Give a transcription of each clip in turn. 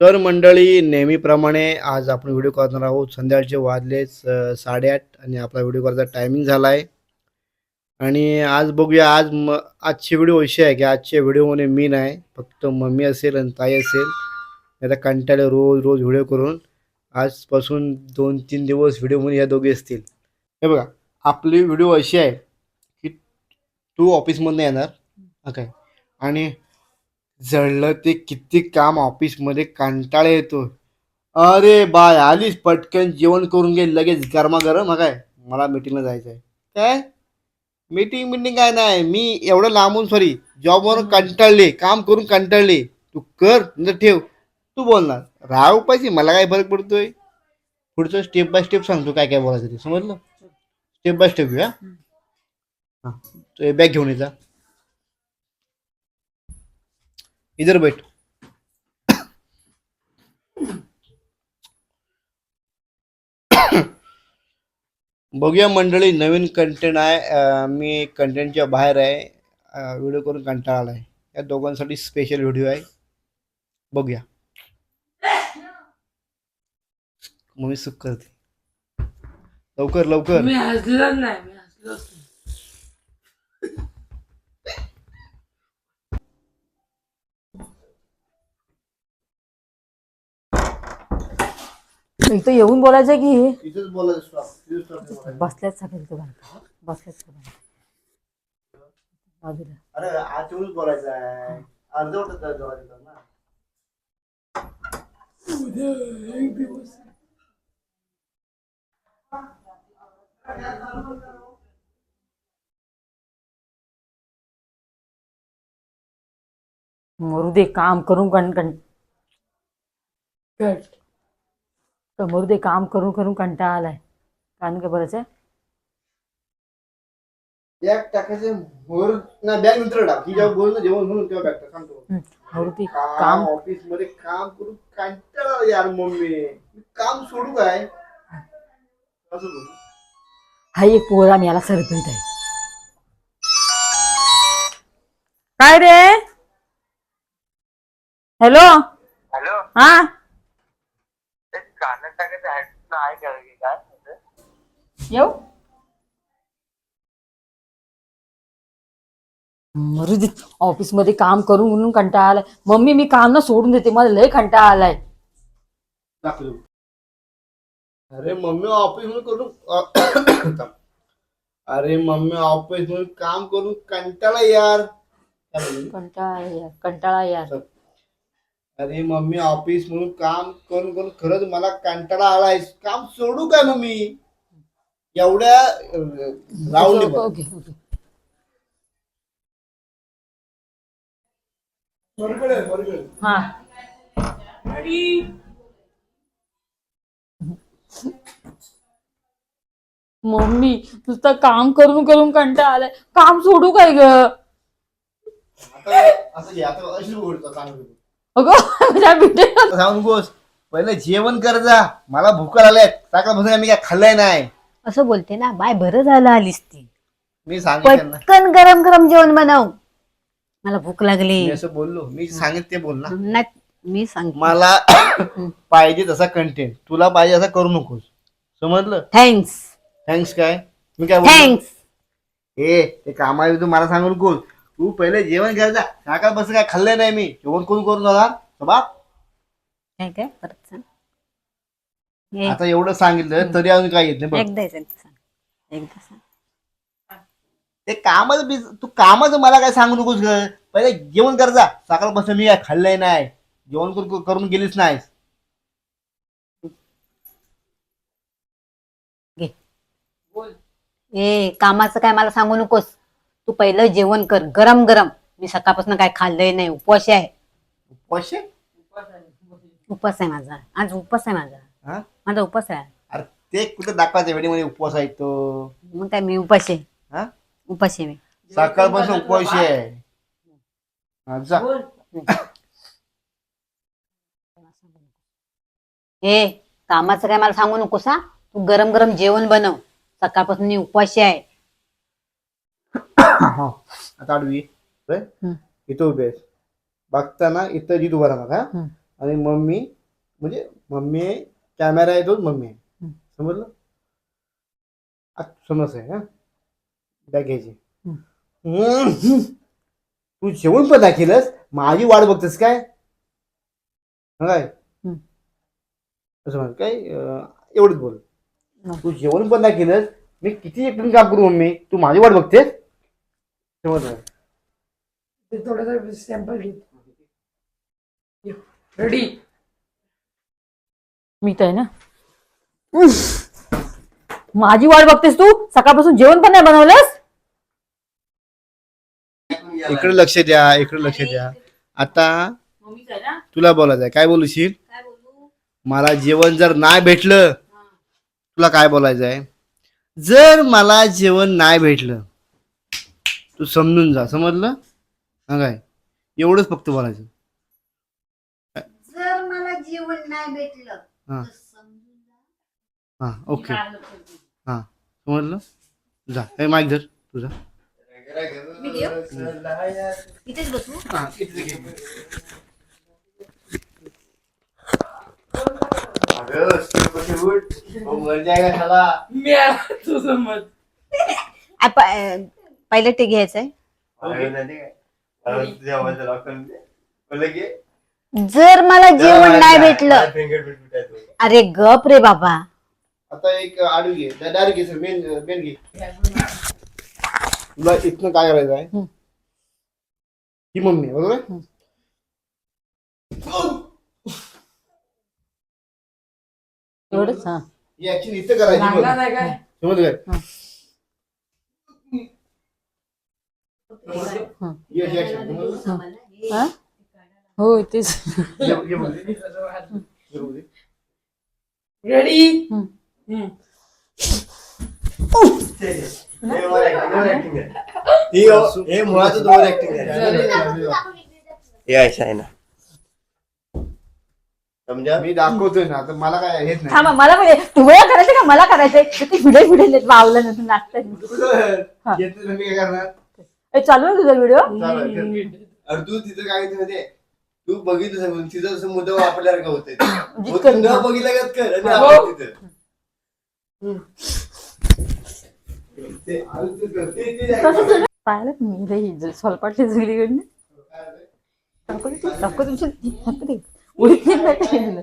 तर मंडळी, नेहमीप्रमाणे आज आपण व्हिडिओ करणार आहोत. संध्याकाळचे वाजलेच 8:30 आणि आपला व्हिडिओ करायचा टायमिंग झाला आहे. आणि आज बघूया, आजची व्हिडिओ अशी आहे की आजच्या व्हिडिओमध्ये मी नाही, फक्त मम्मी असेल आणि ताई असेल. आता कंटाळले रोज रोज व्हिडिओ करून. आजपासून 2-3 दिवस व्हिडिओमध्ये या दोघे असतील. हे बघा, आपली व्हिडिओ अशी आहे की तू ऑफिसमधनं येणार काय, आणि जळलं ते किती काम ऑफिसमध्ये कंटाळा येतो. अरे बाय, आलीस, पटकन जेवण करून घे लगेच गरमागरम. काय, मला मीटिंगला जायचं आहे. काय मीटिंग मिटिंग काय नाही, मी एवढं लांबून, सॉरी, जॉबवरून कंटाळले, काम करून कंटाळले. तू कर नंतर ठेव. तू बोलणार राह उपायची, मला काय फरक पडतोय. पुढचं स्टेप बाय स्टेप सांगतो काय काय बोलायचं ते, समजलं? स्टेप बाय स्टेप घेऊया. हां, तो बॅग घेऊन येजा. इधर बैठ. बघूया मंडळी, नवीन कंटेंट आहे. मी कंटेंटच्या बाहेर आहे. व्हिडिओ करून कंटाळा आलाय. या दोघांसाठी स्पेशल व्हिडिओ आहे, बघूया. मम्मी सुख करते, लवकर लवकर. मी हसलो नाही, मी हसलो. इथं येऊन बोलायचं की इथेच बोलायचं. बसल्याच सगळे बसल्याच बाजूला. अरे आज येऊनच बोलायचं आहे, अर्धवटच ना. उद्या एक दिवस मरू दे, काम करून कट. मरू दे, काम करून करून कंटाळा आलाय. कारण काय बोलायचं? बॅग टाकायचे मोर ना, बॅग नंतर टाक. की जेव्हा बोल ना जेवण म्हणून तेव्हा बॅग टाक, सांगतो. मरू दे, काम काम ऑफिस मध्ये काम करून कंटाळा यार मम्मी. मी काम सोडू काय असं बोल. हा एक पोरा मी याला सरपंच आहे. काय रे? हॅलो. हॅलो, हा, ते गाणं टाकायचं आहे काय येऊ. मरू दे, ऑफिस मध्ये काम करून म्हणून कंटाळा आलाय. मम्मी मी काम ना सोडून देते, मला लय कंटाळा आलाय. दाखव. अरे मम्मी ऑफिस मध्ये करून अरे मम्मी ऑफिस मध्ये काम करून कंटाळा यार. कंटाळा यार. अरे मम्मी ऑफिस म्हणून काम करून करून खरंच मला कंटाळा आलाय. काम सोडू काय मम्मी एवढ्या राहून दे मला. Okay okay. हा, मम्मी नुसतं काम करून करून कंटाळा आलाय. काम सोडू काय ग? आता असं घे, आता अशी बोलतो चांगलं. अगं माझ्या भेटे सांगू नकोस, पहिले जेवण कर जा. मला भूक लागल्यात, सकाळपासून मी काय खाल्लंय नाही. असं बोलते ना बाय, बरं झालं आलीस ती. मी सांगितलं ना, पटकन गरम गरम जेवण बनव, मला भूक लागली. मी असं बोललो, मी सांगितलं ते बोल ना. नाही, मी सांग. मला पाहिजे तसा कंटेंट, तुला पाहिजे असं करू नकोस, समजलं? थँक्स. थँक्स काय, मी काय बोललो? थँक्स. ते कामाला तू मला सांगू नकोस. तू पहिले जेवण करायचा. सकाळपासून काय खाल्लंय नाही मी. जेवण करून जाणार बाप. काय काय परत सांग. आता एवढं सांगितलं तरी अजून काय येत नाही बघ. एकदा सांग, एकदा सांग. ते कामाचं तू कामाचं मला काय सांगू नकोस ग. पहिले जेवण कर जा. सकाळपासून मी काय खाल्लंय नाही. जेवण करून गेलीच नाहीस. कामाचं काय मला सांगू नकोस. तू पहिलं जेवण कर गरम गरम. मी सकाळपासून काय खाल्लंय नाही, उपवास आहे. पैसे उपवास आहे माझा, आज उपवास आहे माझा. हा, माझा उपवास आहे. अरे ते कुठे दाखवायचं वेळेमध्ये उपवास आहे तो. मग काय मी उपाशी आहे. हा, उपाशी आहे मी. सकाळपासून उपवास आहे. हा, जा. कामाचं काय मला सांगू नकोस हा. तू गरम गरम जेवण बनव. सकाळपासून मी उपवाशी आहे. हा, आता आडवी इथं उभे आहेस. बघताना इथं जी उभा राहणार. हा, आणि मम्मी म्हणजे मम्मी आहे, कॅमेरा आहे तोच मम्मी आहे. समजलं? समज आहे हा बॅग घ्यायची. तू जेवण पण दाखिलस माझी वाट बघतेस काय? हा काय असं म्हण काय एवढंच बोल. तू जेवण पण दाखिलस मी किती एकटून काम करू मम्मी तू माझी वाट बघतेस. समजलं? ते थोडासा सॅम्पल घे. रेडी. मी तर आहे ना. माझी वाट बघतेस तू सकाळपासून जेवण पण नाही बनवलंस. इकडे लक्ष द्या इकडे लक्ष द्या. आता तुला बोलायचं आहे काय बोलशील? मला जेवण जर नाही भेटलं तुला काय बोलायचं आहे? जर मला जेवण नाही भेटलं तू समजून जा. समजलं? हा काय एवढंच फक्त बोलायचं. जर मला जेवण नाही भेटलं हा तर समजून जा. हा ओके हा समजलं. जा हे माईक धर तुझा. मी घेऊ? इथेच बसू. हा इथे घे. मी आला तुझं मत. पहिलं ते घ्यायचंय. जर मला जेवण नाही भेटलं अरे गप रे बाबा. आता एक आडू घे डायरेक्ट घे मेन मेन घे. तुला इथनं काय करायचं आहे ही मम्मी बरोबर आहे? एवढंच हा. ही ऍक्शन इथं करायची बघ. लागला नाही काय? समज काय हा. ही अशी action. हा? हो तेच. घे बघ. घे बघ. रेडी. हे मुळातच ओव्हर ऍक्टिंग आहे. हे असं आहे ना समजा. मी दाखवतोय ना तर मला काय हेच नाही. थांबा मला म्हणजे तुम्हाला करायचं का मला करायचंय ते व्हिडिओ वावलं नंतर नाचतात. हा. येते तर मी काय करणार? चालू आहे तुझा व्हिडिओ. चालू आहे. अरे तू तिथं काय माहितीये तू बघितलं सगळं तिथं जसं मुद्दा वापरल्यासारखं होतंय. जितकं- तू न बघितलं का कर आणि हो. आपण तिथं. पाहिलं मी रे स्वल्पाटली जुगलीकडनं उडीत नाही पाहिजे.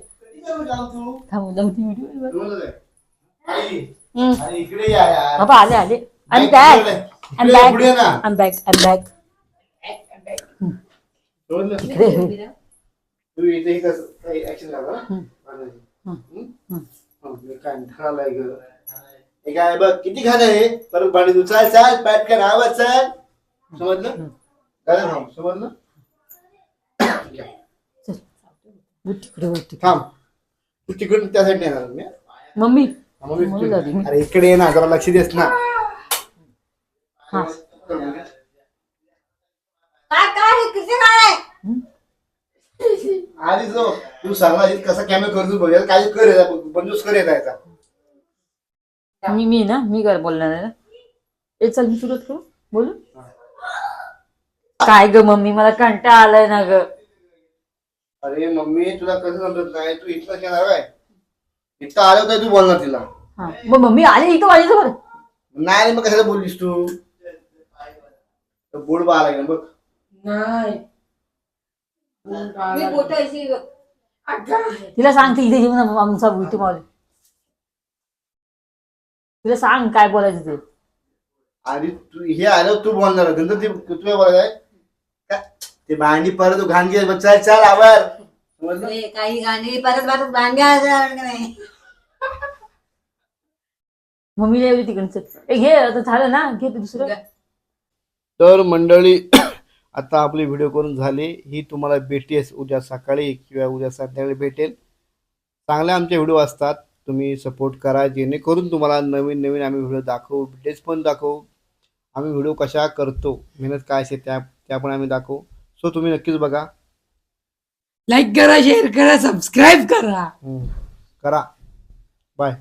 थांबू जाऊ ती व्हिडिओ. आणि इकडे या यार. बाबा आले आले. I'm back. I'm इकडे back. पुढे ना. I'm back. I'm back. समजलं? इकडे ये. तू इथे हे कसं ऍक्शन करा. मी काय ठाणालाय ग. हे काय बघ किती खाणं आहे परत भांडी तू चाल चाल पॅट कर आवाज चाल. समजलं? दादा थांब समजलं? उठ तिकडे उठ तिकडे. थांब तू तिकडून त्या साईडने येणार मी. मम्मी मम्मी मम्मी जाऊ दे. अरे इकडे ये ना जरा लक्ष देस ना. हा. काय काय हे किती काय आहे? आधी जो तू सांगला कसा कॅमेरा करतो बघ काय कर बंदूस कर यायचा. मी ना मी काय बोलणार आहे ना. ए चल मी सुरुवात करू बोलू. काय ग मम्मी मला कंटाळा आलाय ना ग. अरे मम्मी तुला कसं समजत नाही तू इथलं येणार काय इथं आलं काय तू बोलणार तिला. हा मग मम्मी आली इथं माझ्यासमोर. नाही मग कशाला बोललीस तू बोर्ड बघा लागेल बघ. नाही. मी बोट अशी तिला सांगते इथे येऊन आमचा बुटी मावली. तिला सांग काय बोलायचं ते. आधी तू हे आलं तू बोलणार नंतर ते तू काय बोलायचं आहे का? ते भांडी परत तू घाण घे चल चल आवर. समजलं? काही गाणी परत परत भांड्या नाही. मम्मीला येऊ तिकडचं. ए घे आता झालं ना घे ते दुसरं. तर मंडळी आता आपली व्हिडिओ करून झाली. ही तुम्हाला भेटेल उद्या सकाळी किंवा उद्या संध्याकाळी भेटेल. चांगले आमचे व्हिडिओ असतात तुम्ही सपोर्ट करा जेणेकरून तुम्हाला नवीन नवीन आम्ही व्हिडिओ दाखवू व्हिडिओज पण दाखवू. आम्ही व्हिडिओ कशा करतो मेहनत काय असते त्या पण आम्ही दाखवू. सो तुम्ही नक्कीच बघा. लाईक करा शेअर करा सबस्क्राईब करा. करा. बाय.